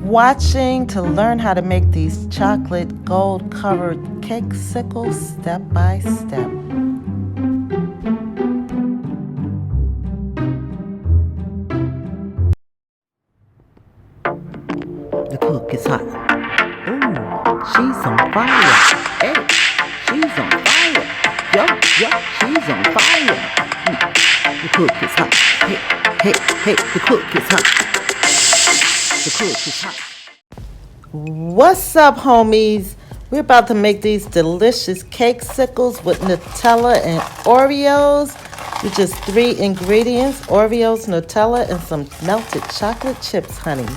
watching to learn how to make these chocolate gold covered cakesicles step by step. The cook is hot. Ooh, she's on fire. Hey, she's on fire. Yup, yup, she's on fire. The cook is hot. Hey, hey, hey, the cook is hot. The cook is hot. What's up, homies? We're about to make these delicious cakesicles with Nutella and Oreos. With just 3 ingredients: Oreos, Nutella, and some melted chocolate chips, honey.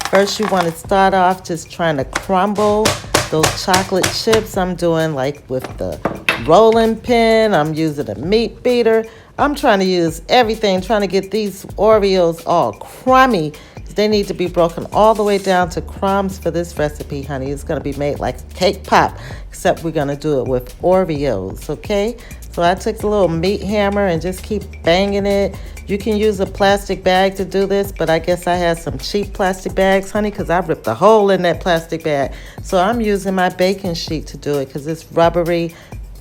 First, you want to start off just trying to crumble those chocolate chips. I'm doing like with the rolling pin. I'm using a meat beater. I'm trying to use everything, trying to get these Oreos all crummy. They need to be broken all the way down to crumbs for this recipe, honey. It's going to be made like cake pop, except we're going to do it with Oreos, okay? So I took the little meat hammer and just keep banging it. You can use a plastic bag to do this, but I guess I had some cheap plastic bags, honey, because I ripped a hole in that plastic bag. So I'm using my baking sheet to do it because it's rubbery,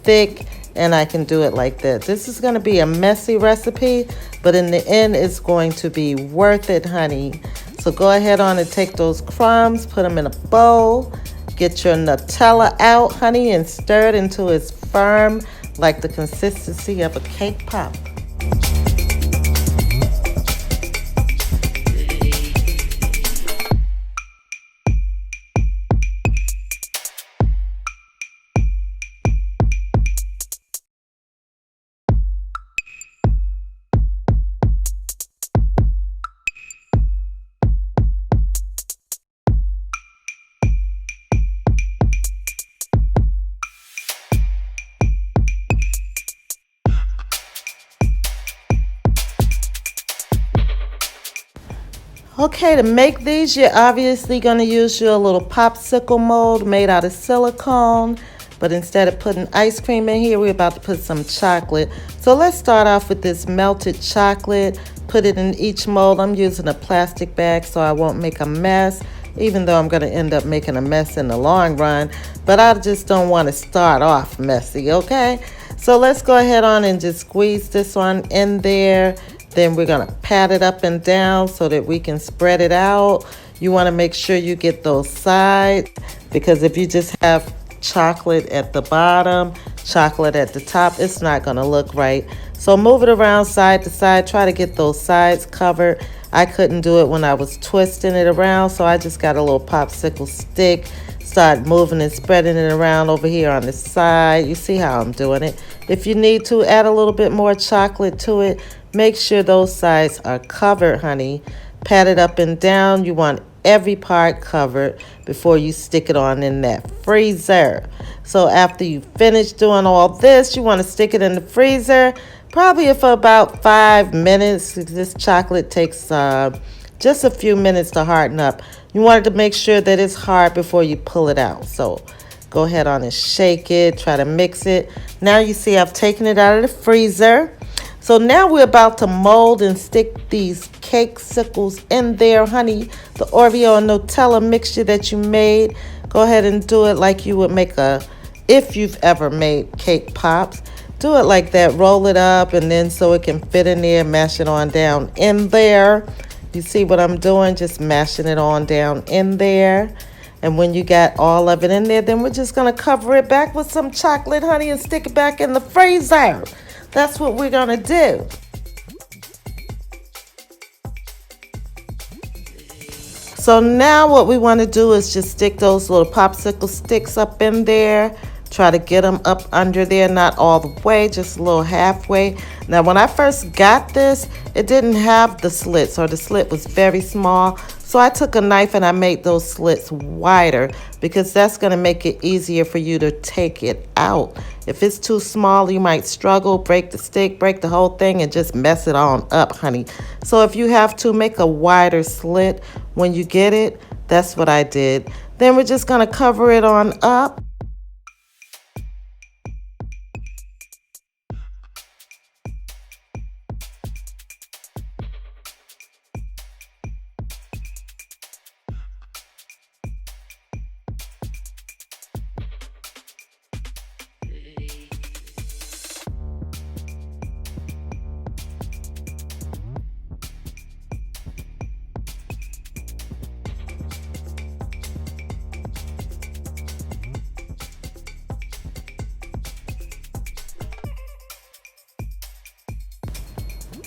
thick, and I can do it like that. This is going to be a messy recipe, but in the end, it's going to be worth it, honey. So go ahead on and take those crumbs, put them in a bowl, get your Nutella out, honey, and stir it until it's firm, like the consistency of a cake pop. Okay, to make these, you're obviously going to use your little popsicle mold made out of silicone. But instead of putting ice cream in here, we're about to put some chocolate. So let's start off with this melted chocolate. Put it in each mold. I'm using a plastic bag so I won't make a mess, even though I'm going to end up making a mess in the long run. But I just don't want to start off messy, okay? So let's go ahead on and just squeeze this one in there. Then we're going to pat it up and down so that we can spread it out. You want to make sure you get those sides, because if you just have chocolate at the bottom, chocolate at the top, it's not going to look right. So move it around side to side. Try to get those sides covered. I couldn't do it when I was twisting it around, so I just got a little popsicle stick. Start moving and spreading it around over here on the side. You see how I'm doing it. If you need to add a little bit more chocolate to it, make sure those sides are covered, honey. Pat it up and down. You want every part covered before you stick it on in that freezer. So after you finish doing all this, you want to stick it in the freezer, probably for about 5 minutes. This chocolate takes just a few minutes to harden up. You want to make sure that it's hard before you pull it out. So go ahead on and shake it, try to mix it. Now you see I've taken it out of the freezer. So now we're about to mold and stick these cakesicles in there, honey. The Oreo and Nutella mixture that you made, go ahead and do it like you would make if you've ever made cake pops. Do it like that, roll it up, and then so it can fit in there, mash it on down in there. You see what I'm doing? Just mashing it on down in there. And when you got all of it in there, then we're just going to cover it back with some chocolate, honey, and stick it back in the freezer. That's what we're going to do. So now what we want to do is just stick those little popsicle sticks up in there. Try to get them up under there, not all the way, just a little halfway. Now, when I first got this, it didn't have the slits, or the slit was very small. So I took a knife and I made those slits wider, because that's going to make it easier for you to take it out. If it's too small, you might struggle, break the stick, break the whole thing, and just mess it on up, honey. So if you have to, make a wider slit when you get it. That's what I did. Then we're just going to cover it on up.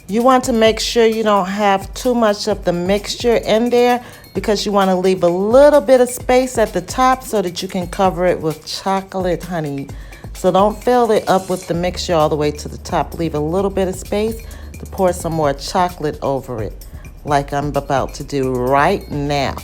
You want to make sure you don't have too much of the mixture in there because you want to leave a little bit of space at the top so that you can cover it with chocolate, honey. So don't fill it up with the mixture all the way to the top. Leave a little bit of space to pour some more chocolate over it, like I'm about to do right now.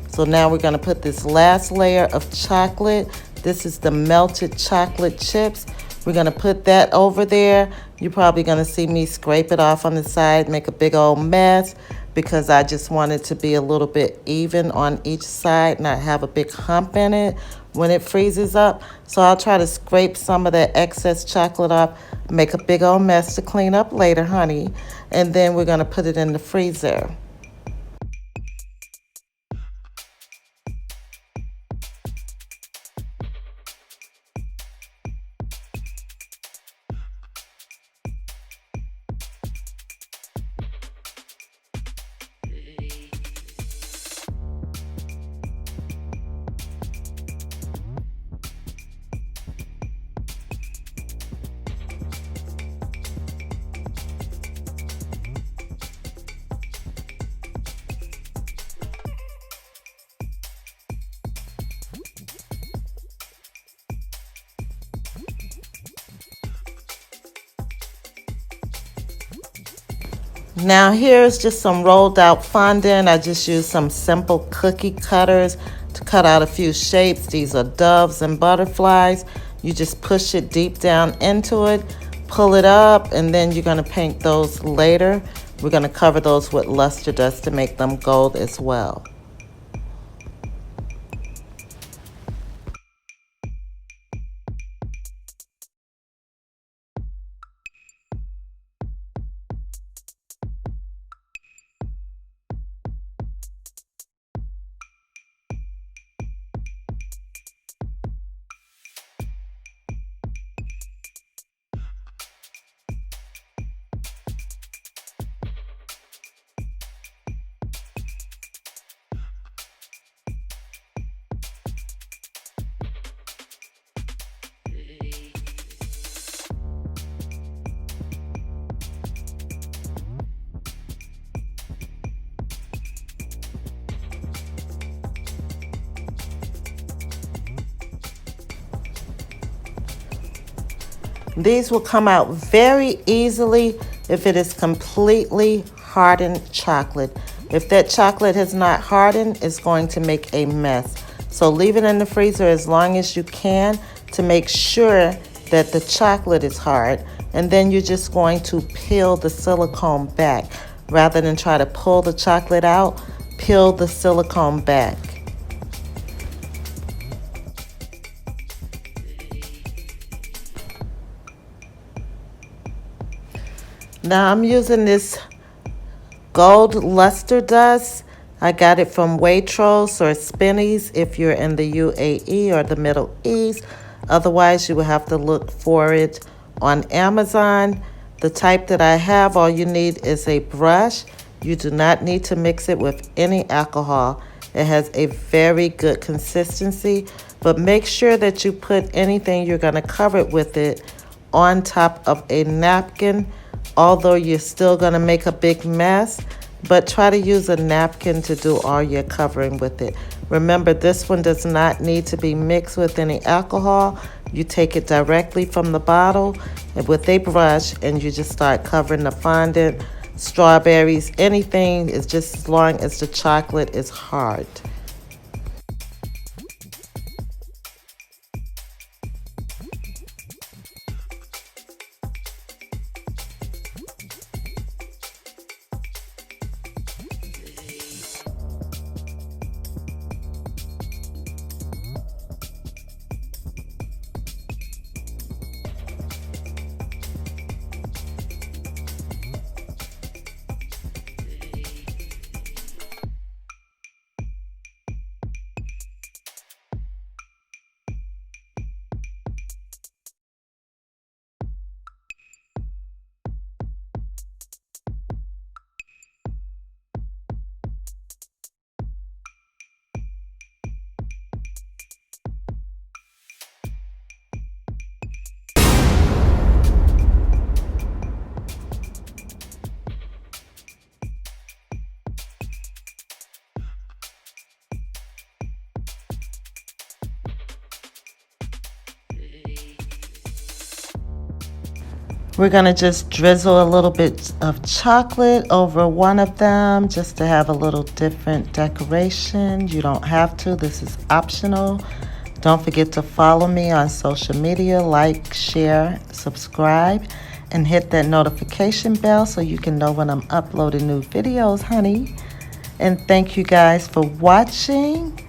So now we're going to put this last layer of chocolate. This is the melted chocolate chips. We're going to put that over there. You're probably going to see me scrape it off on the side, make a big old mess because I just want it to be a little bit even on each side, not have a big hump in it when it freezes up. So I'll try to scrape some of that excess chocolate off, make a big old mess to clean up later, honey. And then we're going to put it in the freezer. Now here's just some rolled out fondant. I just used some simple cookie cutters to cut out a few shapes. These are doves and butterflies. You just push it deep down into it, pull it up, and then you're going to paint those later. We're going to cover those with luster dust to make them gold as well. These will come out very easily if it is completely hardened chocolate. If that chocolate has not hardened, it's going to make a mess. So leave it in the freezer as long as you can to make sure that the chocolate is hard. And then you're just going to peel the silicone back. Rather than try to pull the chocolate out, peel the silicone back. Now I'm using this gold luster dust. I got it from Waitrose or Spinneys if you're in the UAE or the Middle East. Otherwise, you will have to look for it on Amazon. The type that I have, all you need is a brush. You do not need to mix it with any alcohol. It has a very good consistency, but make sure that you put anything you're going to cover it with it on top of a napkin. Although you're still going to make a big mess, but try to use a napkin to do all your covering with it. Remember, this one does not need to be mixed with any alcohol. You take it directly from the bottle with a brush and you just start covering the fondant, strawberries, anything. Is just as long as the chocolate is hard. We're going to just drizzle a little bit of chocolate over one of them just to have a little different decoration. You don't have to. This is optional. Don't forget to follow me on social media, like, share, subscribe, and hit that notification bell so you can know when I'm uploading new videos, honey. And thank you guys for watching,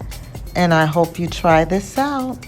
and I hope you try this out.